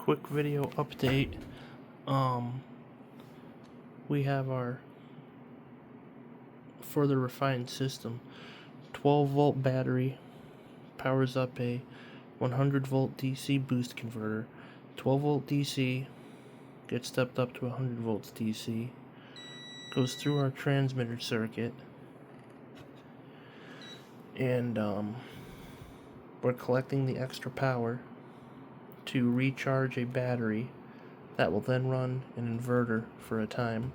quick video update. We have our further refined system. 12-volt battery powers up a 100-volt DC boost converter. 12-volt DC gets stepped up to 100 volts DC, goes through our transmitter circuit, and we're collecting the extra power to recharge a battery that will then run an inverter for a time.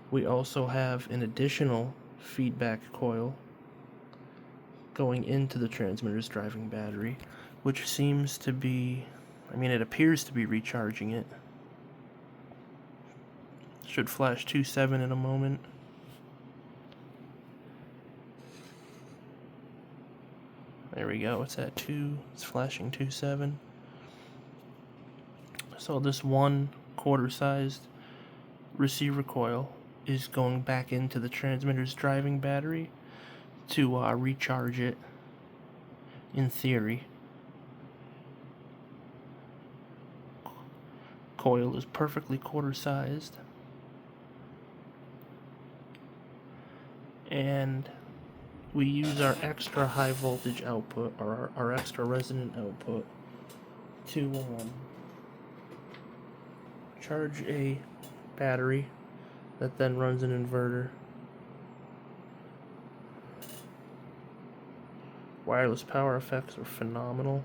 We also have an additional feedback coil going into the transmitter's driving battery, which seems to be, it appears to be recharging it. Should flash 2.7 in a moment. There we go, it's at 2, it's flashing 2.7. So this 1/4 sized receiver coil is going back into the transmitter's driving battery to recharge it, in theory. Coil is perfectly 1/4 sized, and we use our extra high voltage output, or our extra resonant output, to charge a battery that then runs an inverter. Wireless power effects are phenomenal.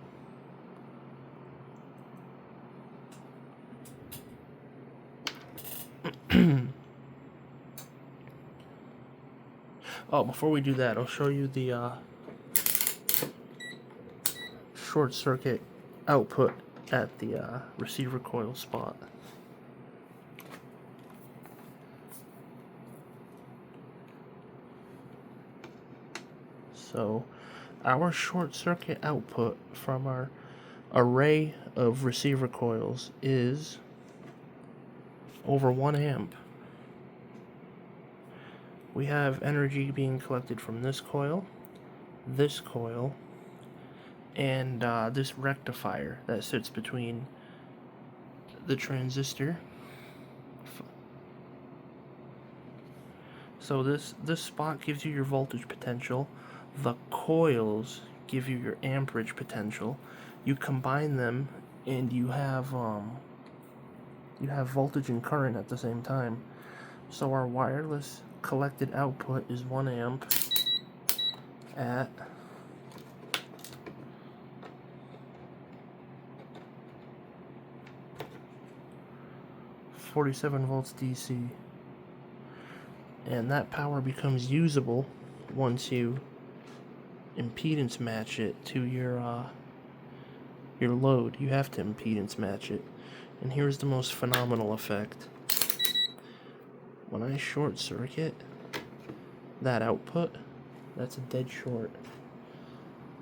Oh, before we do that, I'll show you the short circuit output at the receiver coil spot. So our short circuit output from our array of receiver coils is over 1 amp. We have energy being collected from this coil, and this rectifier that sits between the transistor. So this spot gives you your voltage potential. The coils give you your amperage potential. You combine them, and you have voltage and current at the same time. So our wireless collected output is 1 amp at 47 volts DC, and that power becomes usable once you impedance match it to your load. You have to impedance match it, and here's the most phenomenal effect. When I short circuit that output, that's a dead short.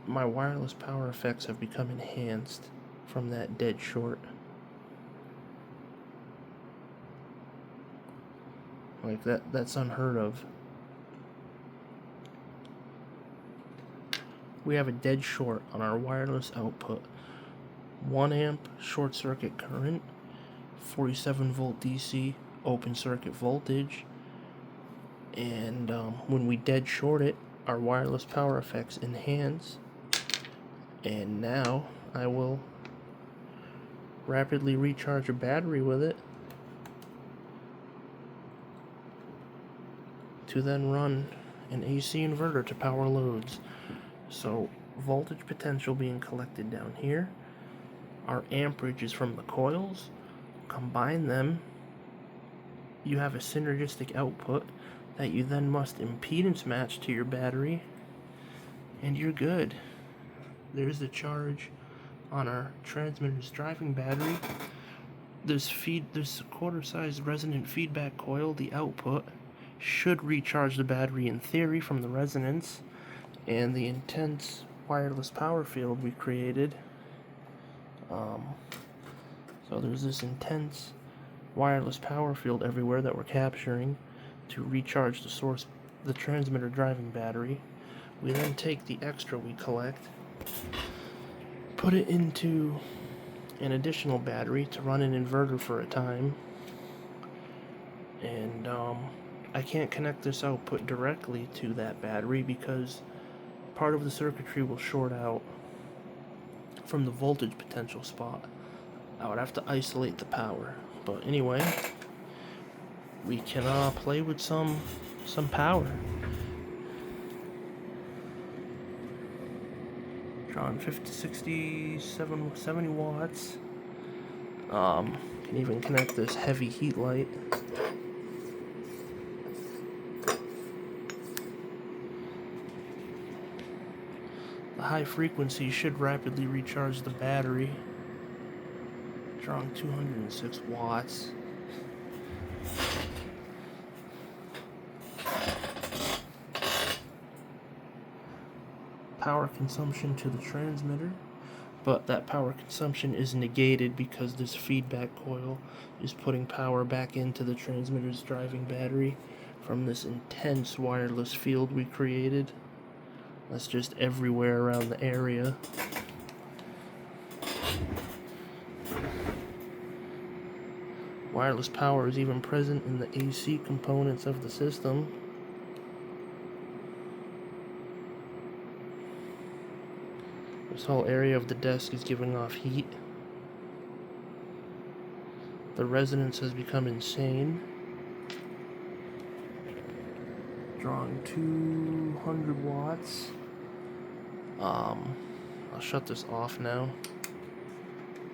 My wireless power effects have become enhanced from that dead short. Like that's unheard of. We have a dead short on our wireless output. 1 amp short circuit current, 47 volt DC open circuit voltage, and when we dead short it, our wireless power effects enhance. And now I will rapidly recharge a battery with it to then run an AC inverter to power loads. So voltage potential being collected down here, our amperage is from the coils. Combine them, you have a synergistic output that you then must impedance match to your battery, and you're good. There's the charge on our transmitter's driving battery. This 1/4 size resonant feedback coil, the output, should recharge the battery in theory from the resonance and the intense wireless power field we created. So there's this intense wireless power field everywhere that we're capturing to recharge the transmitter driving battery. We then take the extra we collect, put it into an additional battery to run an inverter for a time. And I can't connect this output directly to that battery because part of the circuitry will short out from the voltage potential spot. I would have to isolate the power. But anyway, we can play with some power. Drawing 50, 60, 70 watts. Can even connect this heavy heat light. The high frequency should rapidly recharge the battery. Drawing 206 watts. Power consumption to the transmitter, but that power consumption is negated because this feedback coil is putting power back into the transmitter's driving battery from this intense wireless field we created. That's just everywhere around the area. Wireless power is even present in the AC components of the system. This whole area of the desk is giving off heat. The resonance has become insane. Drawing 200 watts. I'll shut this off now.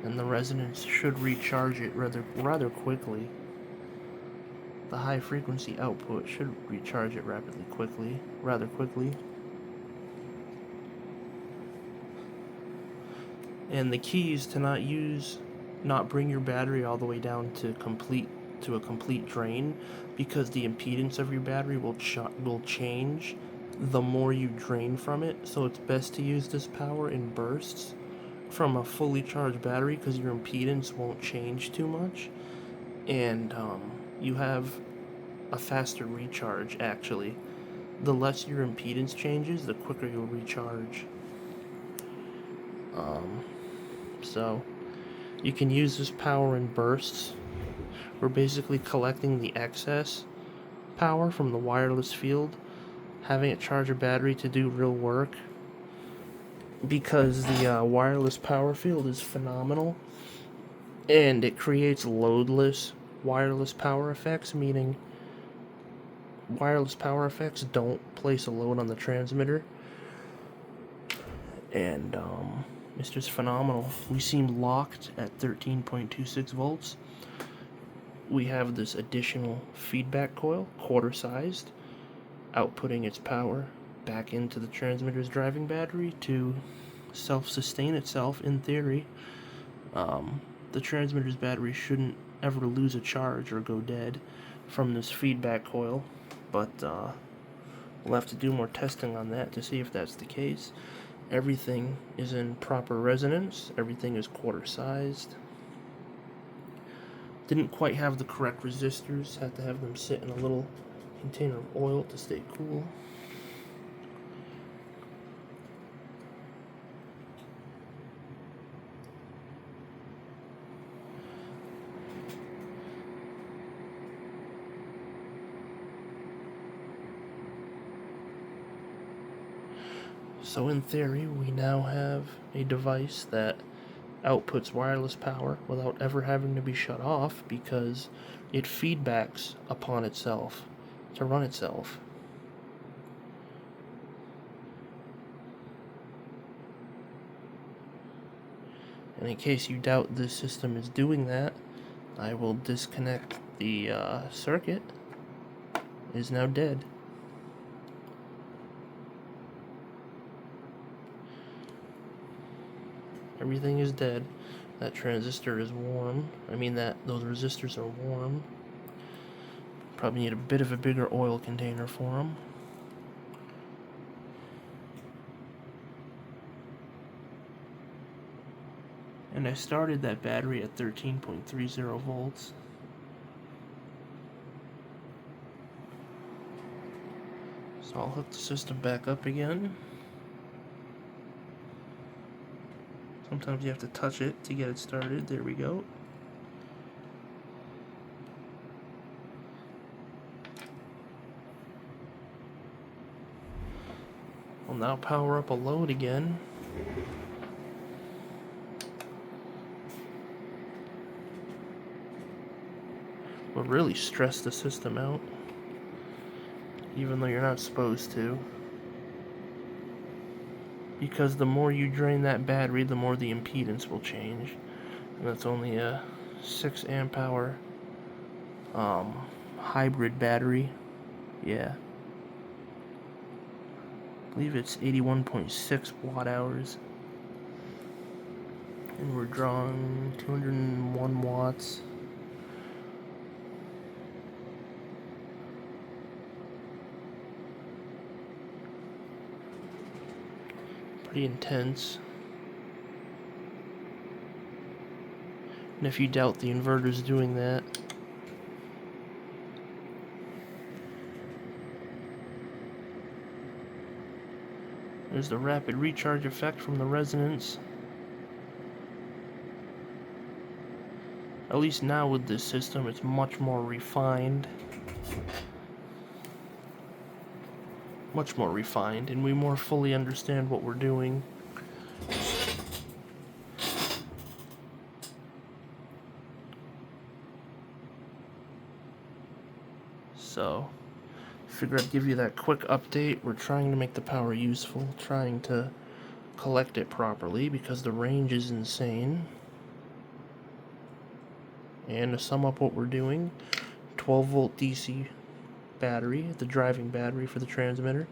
And the resonance should recharge it rather quickly. The high frequency output should recharge it rather quickly. And the key is to not bring your battery all the way down to a complete drain, because the impedance of your battery will change the more you drain from it. So it's best to use this power in bursts from a fully charged battery because your impedance won't change too much, and you have a faster recharge. Actually, the less your impedance changes, the quicker you'll recharge. So you can use this power in bursts. We're basically collecting the excess power from the wireless field, having it charge a battery to do real work, because the wireless power field is phenomenal, and it creates loadless wireless power effects, meaning wireless power effects don't place a load on the transmitter, and it's just phenomenal. We seem locked at 13.26 volts. We have this additional feedback coil, quarter-sized, outputting its power back into the transmitter's driving battery to self-sustain itself, in theory. The transmitter's battery shouldn't ever lose a charge or go dead from this feedback coil, but we'll have to do more testing on that to see if that's the case. Everything is in proper resonance. Everything is quarter-sized. Didn't quite have the correct resistors. Had to have them sit in a little container of oil to stay cool. So in theory, we now have a device that outputs wireless power without ever having to be shut off, because it feedbacks upon itself to run itself. And in case you doubt this system is doing that, I will disconnect the circuit. It is now dead. Everything is dead. That transistor is warm. Those resistors are warm. Probably need a bit of a bigger oil container for them. And I started that battery at 13.30 volts. So I'll hook the system back up again. Sometimes you have to touch it to get it started. There we go. I'll now power up a load again. Will really stress the system out, even though you're not supposed to. Because the more you drain that battery, the more the impedance will change. And that's only a 6 amp hour hybrid battery. Yeah. I believe it's 81.6 watt hours. And we're drawing 201 watts. Pretty intense. And if you doubt the inverter's doing that, there's the rapid recharge effect from the resonance. At least now with this system, it's much more refined. Much more refined, and we more fully understand what we're doing. So, figured I'd give you that quick update. We're trying to make the power useful, trying to collect it properly because the range is insane. And to sum up what we're doing, 12 volt DC battery, the driving battery for the transmitter,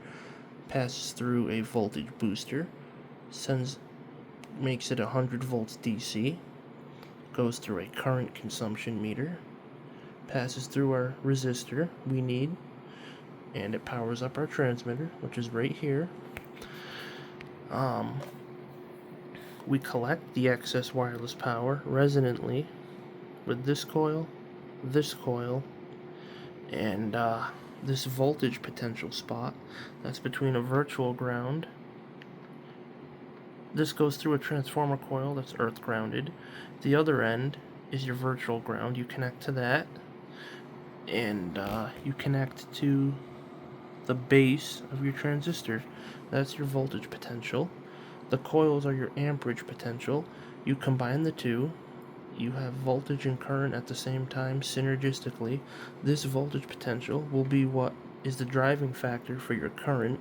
passes through a voltage booster, makes it 100 volts DC, goes through a current consumption meter, passes through our resistor we need, and it powers up our transmitter, which is right here. We collect the excess wireless power resonantly with this coil, and this voltage potential spot that's between a virtual ground. This goes through a transformer coil that's earth grounded. The other end is your virtual ground. You connect to that, and you connect to the base of your transistor. That's your voltage potential. The coils are your amperage potential. You combine the two, you have voltage and current at the same time synergistically. This voltage potential will be what is the driving factor for your current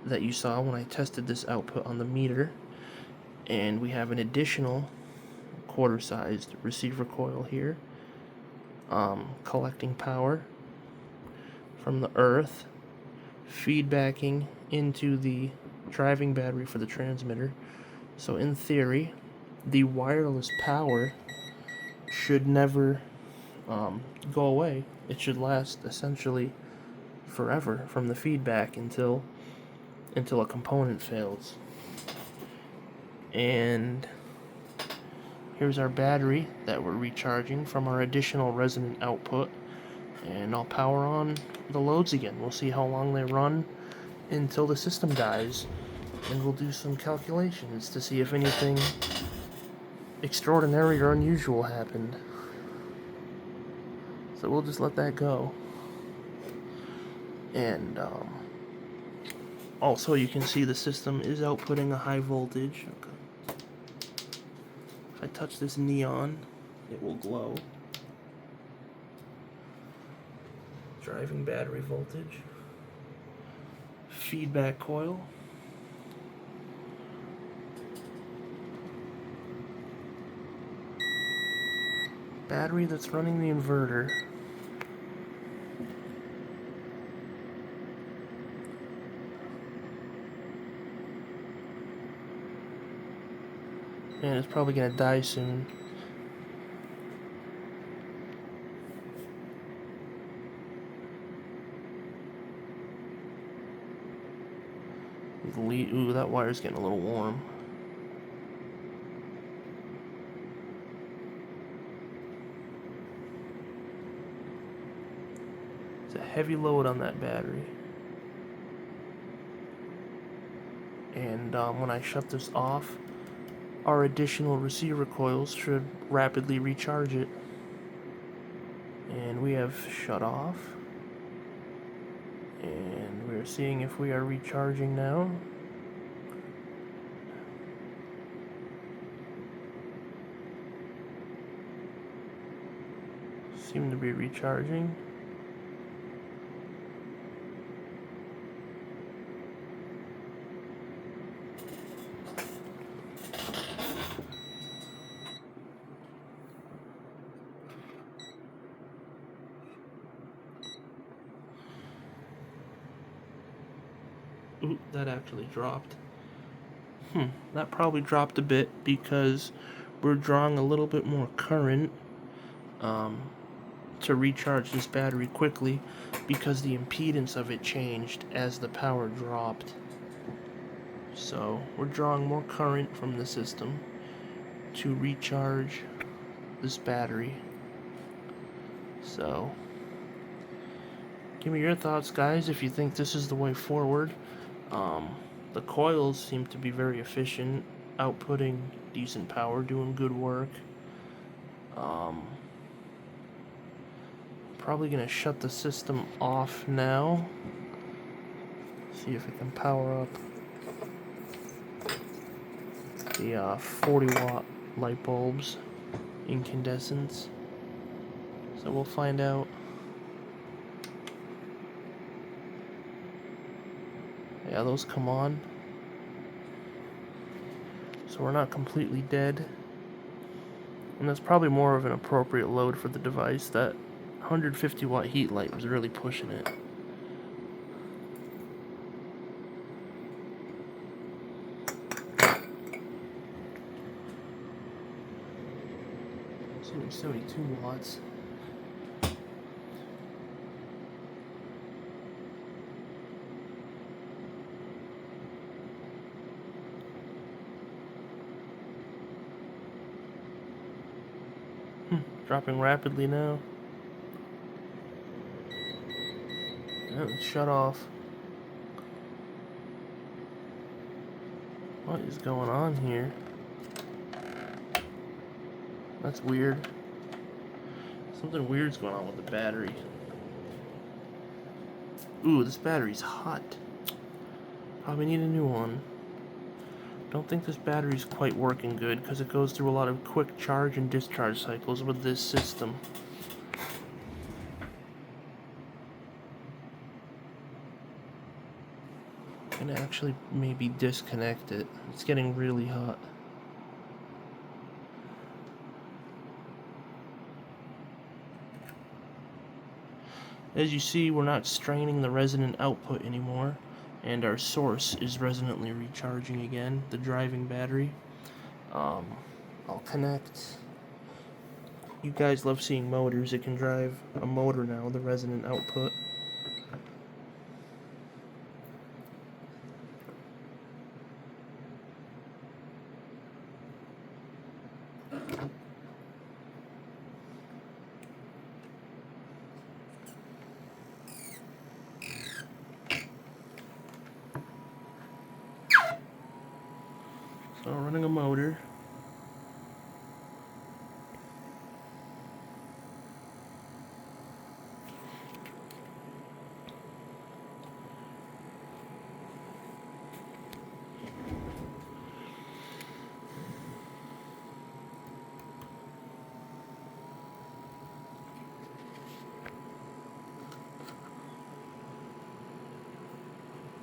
that you saw when I tested this output on the meter. And we have an additional quarter-sized receiver coil here, collecting power from the earth, feedbacking into the driving battery for the transmitter. So in theory, the wireless power should never go away. It should last essentially forever from the feedback until a component fails. And here's our battery that we're recharging from our additional resonant output. And I'll power on the loads again. We'll see how long they run until the system dies. And we'll do some calculations to see if anything extraordinary or unusual happened. So we'll just let that go. And also you can see the system is outputting a high voltage. Okay. If I touch this neon, it will glow. Driving battery voltage. Feedback coil. Battery that's running the inverter. Man, it's probably gonna die soon. Ooh, that wire's getting a little warm. It's a heavy load on that battery. And when I shut this off, our additional receiver coils should rapidly recharge it. And we have shut off. And we're seeing if we are recharging now. Seem to be recharging. Ooh, that actually dropped. That probably dropped a bit because we're drawing a little bit more current to recharge this battery quickly because the impedance of it changed as the power dropped. So we're drawing more current from the system to recharge this battery. So give me your thoughts, guys, if you think this is the way forward. The coils seem to be very efficient, outputting decent power, doing good work. Probably gonna shut the system off now. See if it can power up the 40 watt light bulbs, incandescents. So we'll find out. Yeah, those come on. So we're not completely dead. And that's probably more of an appropriate load for the device. That 150 watt heat light was really pushing it. It's only 72 watts. Dropping rapidly now. Oh, it's shut off. What is going on here? That's weird. Something weird's going on with the battery. Ooh, this battery's hot. Probably need a new one. Don't think this battery's quite working good because it goes through a lot of quick charge and discharge cycles with this system. I'm gonna actually maybe disconnect it. It's getting really hot. As you see, we're not straining the resonant output anymore, and our source is resonantly recharging again, the driving battery. I'll connect. You guys love seeing motors. It can drive a motor now, the resonant output. So running a motor.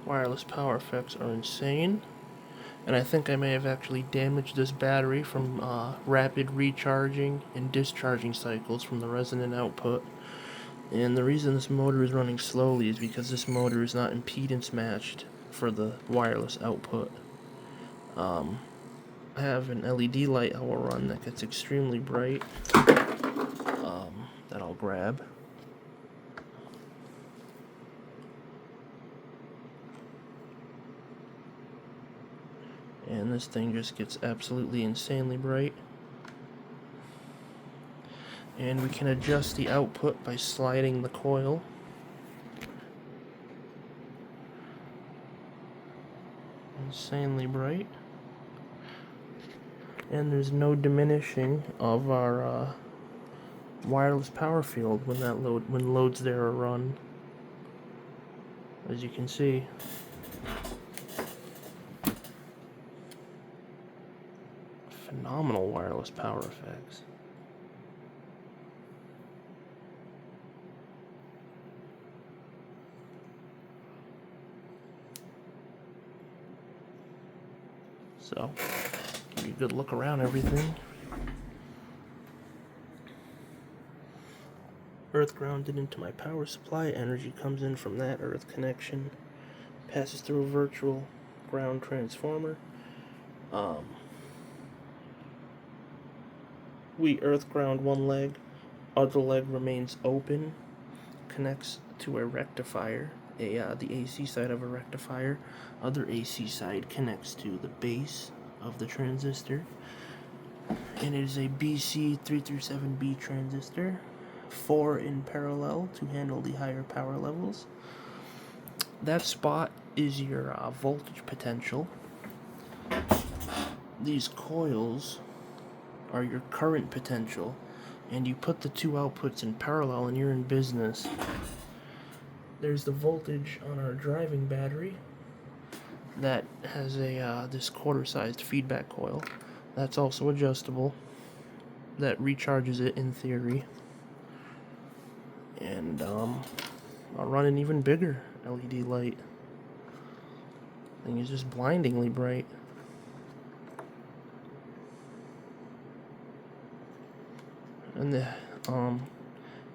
Wireless power effects are insane. And I think I may have actually damaged this battery from rapid recharging and discharging cycles from the resonant output. And the reason this motor is running slowly is because this motor is not impedance matched for the wireless output. I have an LED light I will run that gets extremely bright that I'll grab. And this thing just gets absolutely insanely bright. And we can adjust the output by sliding the coil. Insanely bright. and there's no diminishing of our wireless power field when loads there are run, as you can see. Phenomenal wireless power effects. So, give you a good look around everything. Earth grounded into my power supply. Energy comes in from that earth connection, passes through a virtual ground transformer. We earth ground one leg, other leg remains open, connects to a rectifier, the AC side of a rectifier. Other AC side connects to the base of the transistor, and it is a BC337B transistor, 4 in parallel to handle the higher power levels. That spot is your voltage potential. These coils are your current potential, and you put the two outputs in parallel and you're in business. There's the voltage on our driving battery that has a this quarter-sized feedback coil. That's also adjustable. That recharges it in theory. And I'll run an even bigger LED light. Thing is just blindingly bright. And the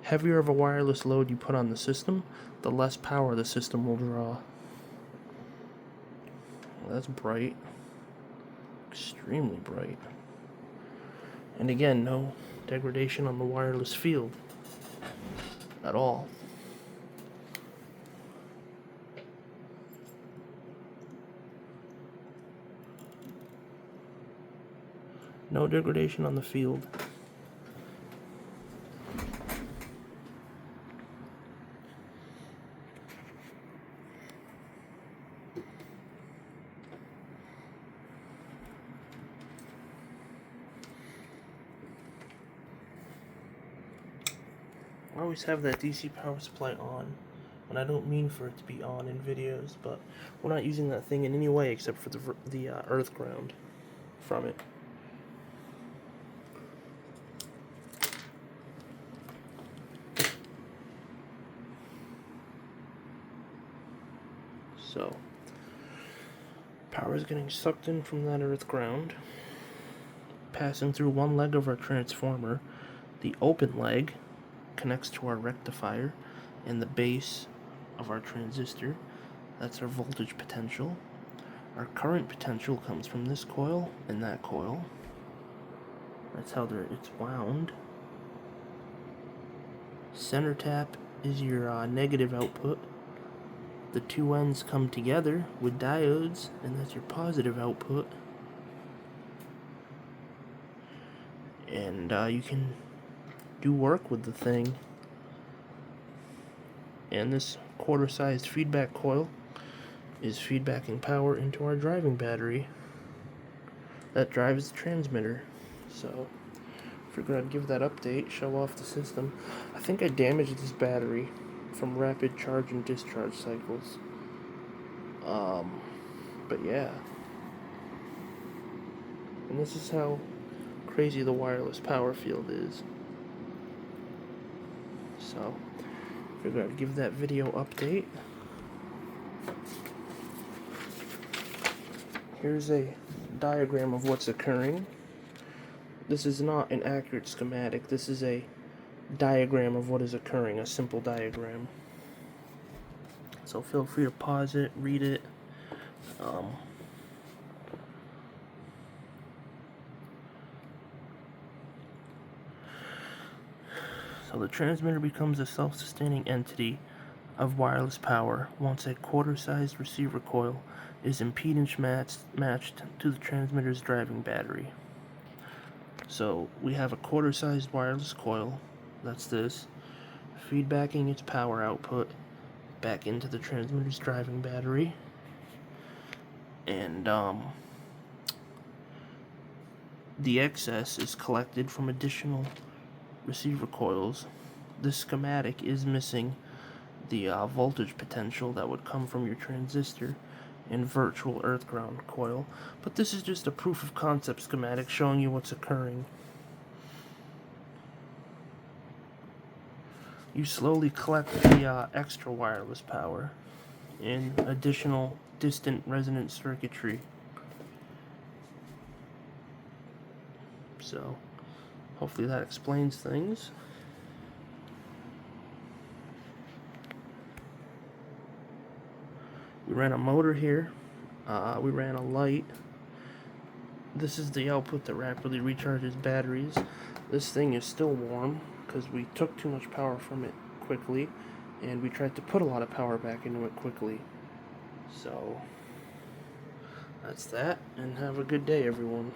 heavier of a wireless load you put on the system, the less power the system will draw. Well, that's bright. Extremely bright. And again, no degradation on the wireless field at all. No degradation on the field. I always have that DC power supply on, and I don't mean for it to be on in videos, but we're not using that thing in any way except for the earth ground from it. So, power is getting sucked in from that earth ground, passing through one leg of our transformer. The open leg connects to our rectifier and the base of our transistor. That's our voltage potential. Our current potential comes from this coil and that coil. That's how it's wound. Center tap is your negative output. The two ends come together with diodes, and that's your positive output. And you can do work with the thing. And this quarter-sized feedback coil is feedbacking power into our driving battery that drives the transmitter. So figured I'd give that update, show off the system. I think I damaged this battery from rapid charge and discharge cycles. But yeah. And this is how crazy the wireless power field is. So, figured I'd give that video update. Here's a diagram of what's occurring. This is not an accurate schematic. This is a diagram of what is occurring, a simple diagram. So feel free to pause it, read it. So the transmitter becomes a self-sustaining entity of wireless power once a quarter-sized receiver coil is impedance matched to the transmitter's driving battery. So we have a quarter-sized wireless coil, that's this, feedbacking its power output back into the transmitter's driving battery. And the excess is collected from additional receiver coils. This schematic is missing the voltage potential that would come from your transistor and virtual earth ground coil, but this is just a proof of concept schematic showing you what's occurring. You slowly collect the extra wireless power in additional distant resonant circuitry. So hopefully that explains things. We ran a motor here. We ran a light. This is the output that rapidly recharges batteries. This thing is still warm because we took too much power from it quickly, and we tried to put a lot of power back into it quickly. So that's that, and have a good day, everyone.